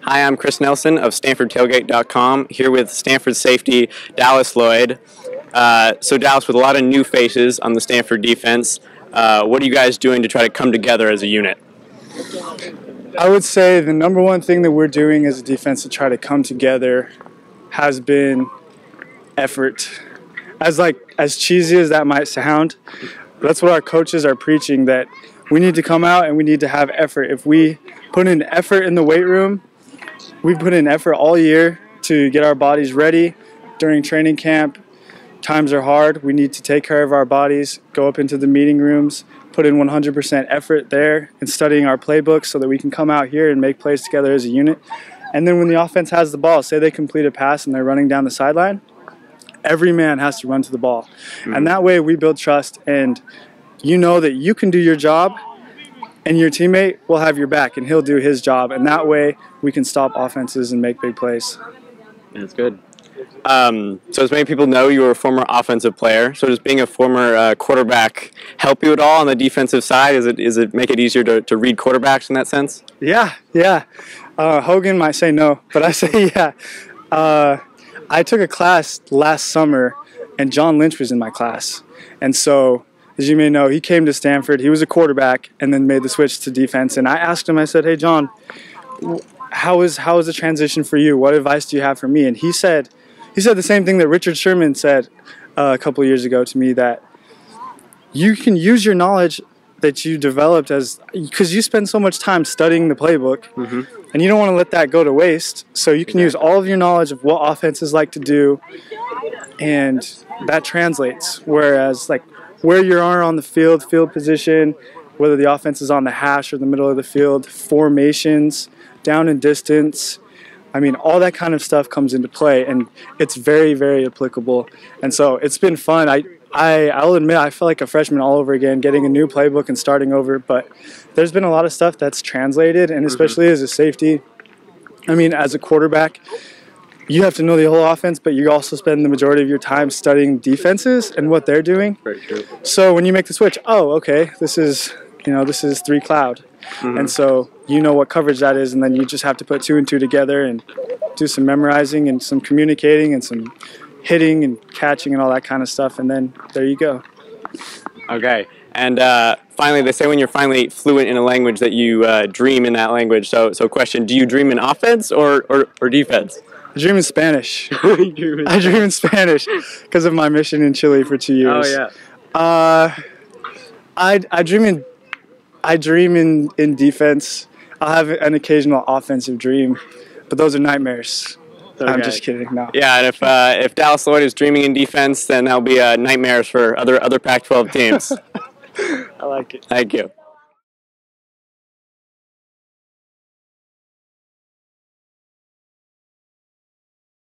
Hi, I'm Chris Nelson of StanfordTailgate.com, here with Stanford safety Dallas Lloyd. So Dallas, with a lot of new faces on the Stanford defense, what are you guys doing to try to come together as a unit? I would say the number one thing that we're doing as a defense to try to come together has been effort. As cheesy as that might sound, that's what our coaches are preaching, that we need to come out and we need to have effort. If we put in effort in the weight room, we put in effort all year to get our bodies ready during training camp. Times are hard. We need to take care of our bodies, go up into the meeting rooms, put in 100% effort there in studying our playbook so that we can come out here and make plays together as a unit. And then when the offense has the ball, say they complete a pass and they're running down the sideline, every man has to run to the ball. And that way we build trust, and you know that you can do your job and your teammate will have your back and he'll do his job. And that way we can stop offenses and make big plays. That's good. So as many people know, you were a former offensive player. So does being a former quarterback help you at all on the defensive side? Is it make it easier to read quarterbacks in that sense? Yeah. Hogan might say no, but I say yeah. I took a class last summer, and John Lynch was in my class. And so, as you may know, he came to Stanford. He was a quarterback and then made the switch to defense. And I asked him, I said, hey, John, how is the transition for you? What advice do you have for me? And he said the same thing that Richard Sherman said a couple of years ago to me, that you can use your knowledge that you developed because you spend so much time studying the playbook, and you don't want to let that go to waste. So you can use all of your knowledge of what offenses like to do, and that translates. Whereas where you are on the field position, whether the offense is on the hash or the middle of the field, formations, down and distance, I mean, all that kind of stuff comes into play, and it's very, very applicable. And so it's been fun. I'll admit I feel like a freshman all over again, getting a new playbook and starting over, but there's been a lot of stuff that's translated, and especially as a safety, I mean, as a quarterback, you have to know the whole offense, but you also spend the majority of your time studying defenses and what they're doing. Very true. So when you make the switch, oh, okay, this is 3 cloud. And so you know what coverage that is, and then you just have to put 2 and 2 together and do some memorizing and some communicating and some hitting and catching and all that kind of stuff, and then there you go. Okay. And finally, they say when you're finally fluent in a language that you dream in that language. So question, do you dream in offense or defense? I dream in Spanish. I dream in Spanish because of my mission in Chile for 2 years. Oh, yeah. I dream in defense. I'll have an occasional offensive dream, but those are nightmares. Okay. I'm just kidding. No. Yeah, and if Dallas Lloyd is dreaming in defense, then that'll be nightmares for other Pac-12 teams. I like it. Thank you.